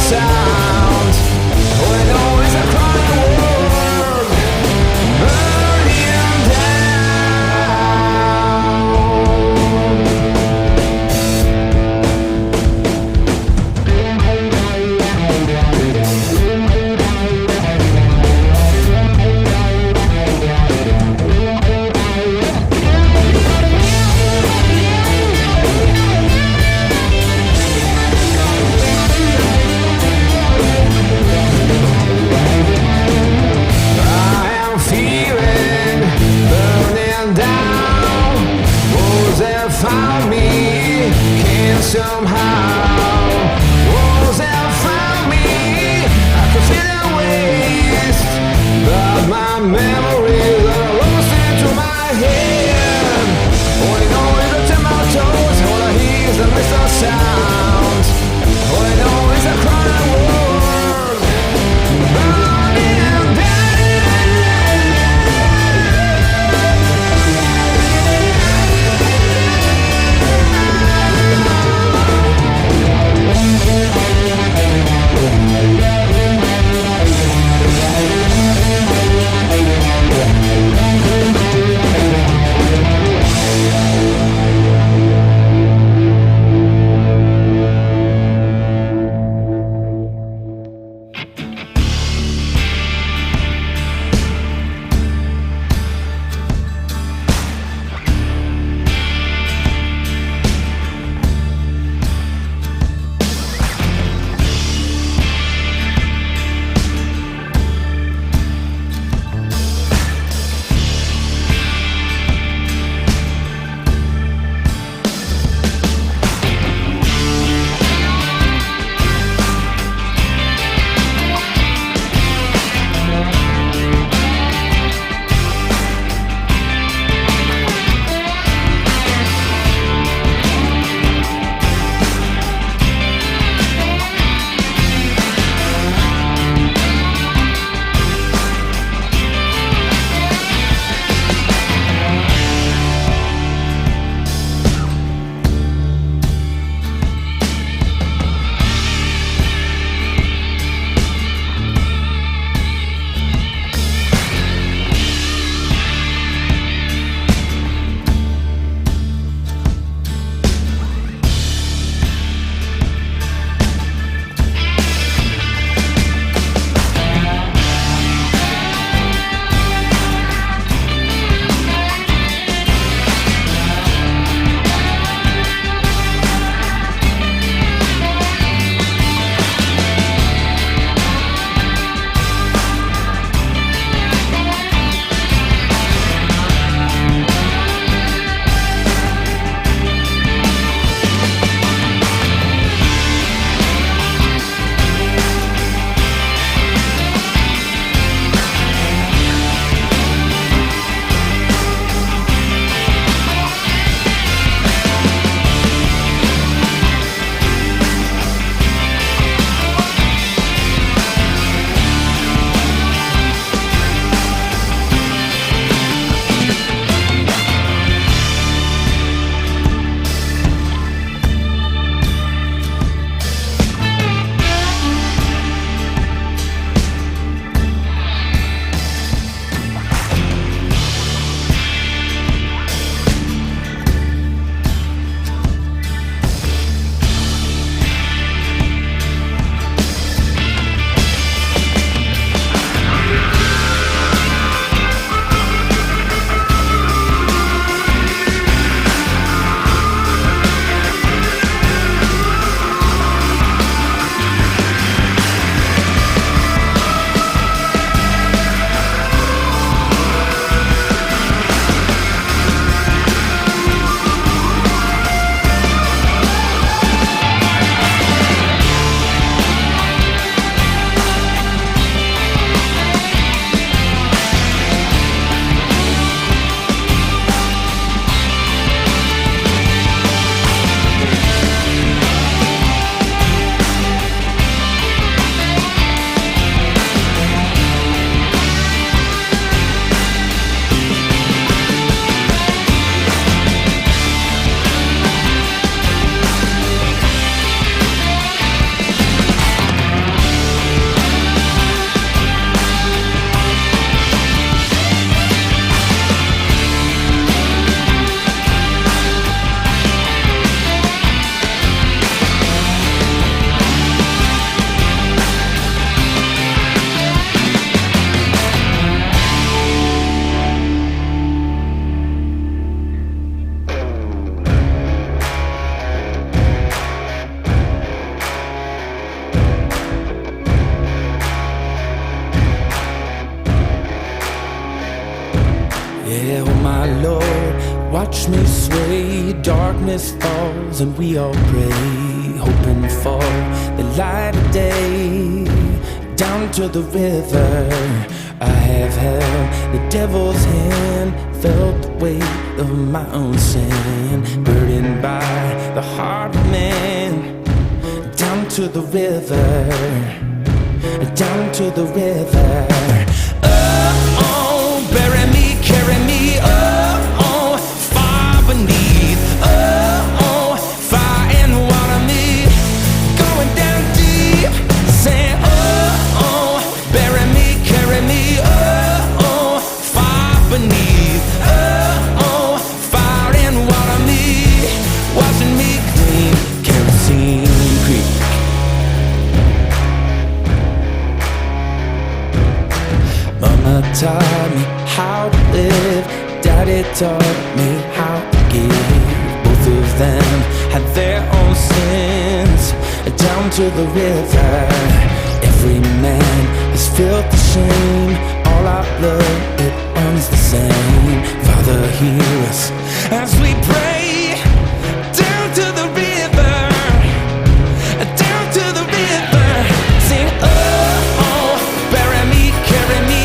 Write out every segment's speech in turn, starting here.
sound. All I know is a crying world burning found me, can somehow. Walls that found me, I could feel the waste, but my memories are lost into my head. All I know is the my toes, all I hear is the mist of sounds. All I know is a crying world burning down. darkness falls and we all pray, hoping for the light of day. Down to the river I have held the devil's hand, felt the weight of my own sin, burdened by the heart of man. Down to the river, down to the river. Oh, bury me, carry me, oh, far beneath, oh, fire and water me, going down deep, saying, oh, bury me, carry me, oh, far beneath, oh, fire and water me, washing me clean, kerosene creek. Mama taught me how to live, Daddy taught me how to give. Both of them had their own sins. Down to the river, every man has felt the shame. All our blood, it runs the same. Father, hear us as we pray. Down to the river, down to the river, sing oh, bury me, carry me.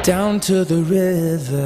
Down to the river.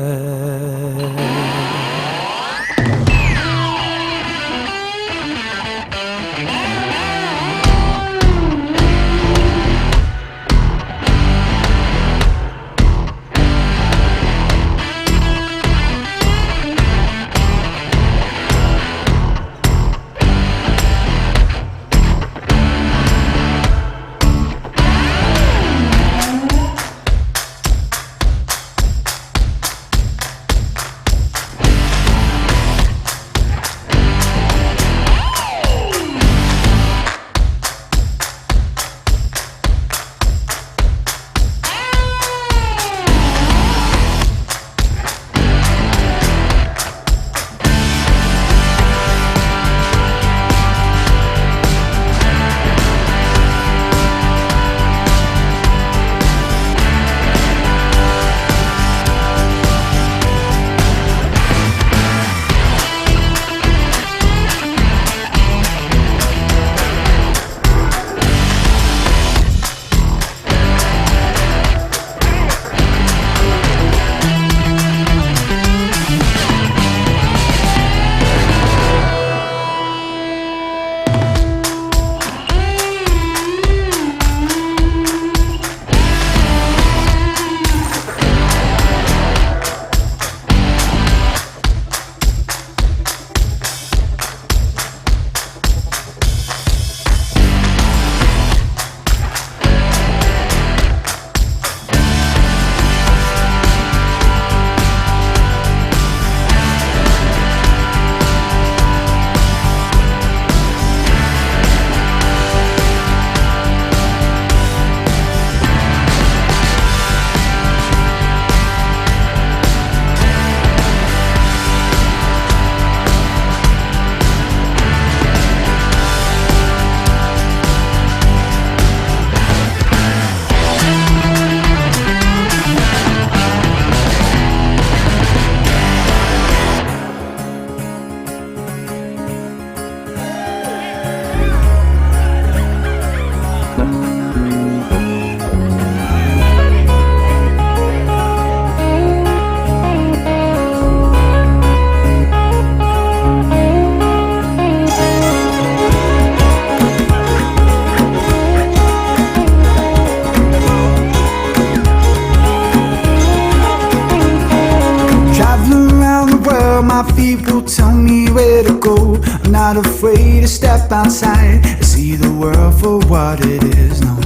not afraid to step outside and see the world for what it is. No,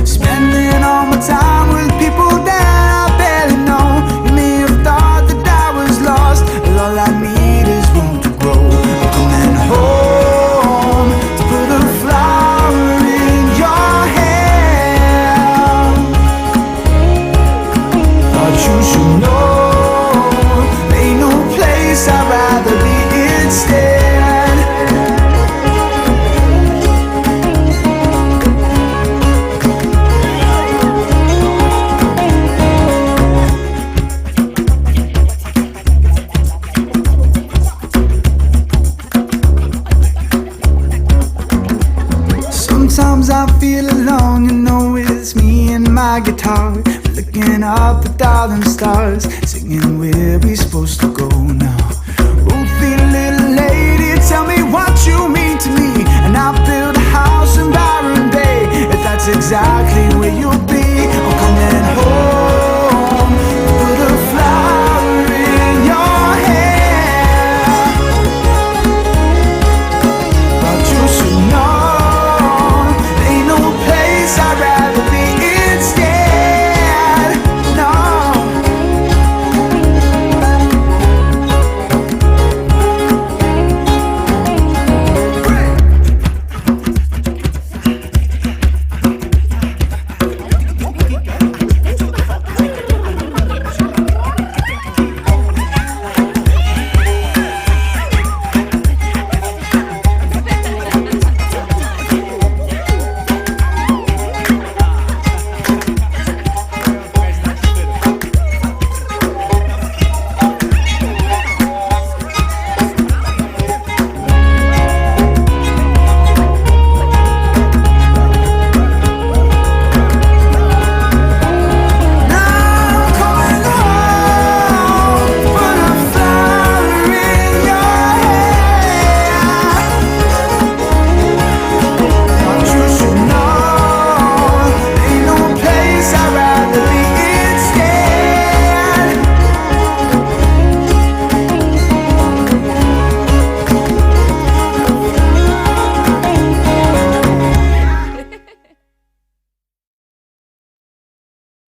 spending all my time with people that I barely know. You may have thought that I was lost, but all I need is room to grow. I'm coming home to put a flower in your hand. Thought you should know, ain't no place I'd rather be instead. Sometimes I feel alone, you know it's me and my guitar, looking up at all them stars, singing where we supposed to go.